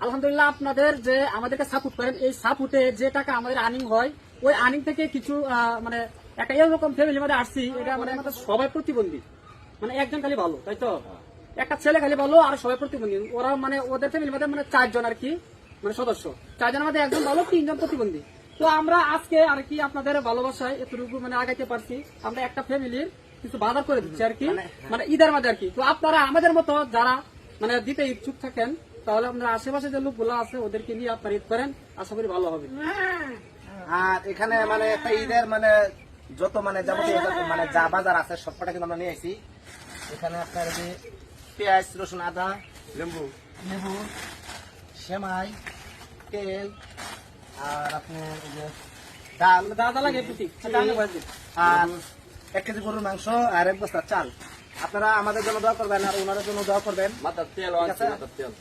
আলহামদুলিল্লাহ আপনাদের যে আমাদেরকে সাপোর্ট করেন, এই সাপোর্টে যে টাকা আমাদের আর্নিং হয় ওই আর্নিং থেকে কিছু মানে একটা এরকম ফ্যামিলির মধ্যে আসছি, এটা মানে আমাদের সবাই প্রতিবন্ধী, মানে একজন খালি ভালো, তাই তো একটা ছেলে খালি ভালো আর সবাই প্রতিবন্ধী। ওরা মানে ওদের ফ্যামিলির মধ্যে মানে 4 জন আর কি, মানে সদস্য 4 জনের মধ্যে একজন ভালো, 3 জন প্রতিবন্ধী। তো আমরা আজকে আর কি আপনাদের ভালোবাসায় এতটুকু মানে আগাইতে পারছি। আমরা একটা ফ্যামিলির কিছু বাজার করে দিচ্ছি আর কি, মানে ঈদের মাঝে আর কি। তো আপনারা আমাদের মতো যারা মানে দিতে ইচ্ছুক থাকেন তাহলে আপনারা আশেপাশে যে লোকগুলো আছে ওদেরকে নিয়ে আপনার ঈদ করেন, আশা করি ভালো হবে। আর এখানে মানে একটা ঈদের মানে যত মানে যাবতীয় মানে যা বাজার আছে সবকটা কিন্তু আমরা নিয়ে আসি। এখানে আপনার যে পেঁয়াজ, রসুন, আদা, লেবু, সেমাই, তেল, আর আপনার এই যে ডাল, দাদা লাগে প্রতি আর 1 কেজি গরুর মাংস আর 1 বস্তা চাল। আপনারা আমাদের জন্য দোয়া করবেন আর ওনাদের জন্য দোয়া করবেন। মাথার তেল ঠিক আছে? মাথার তেল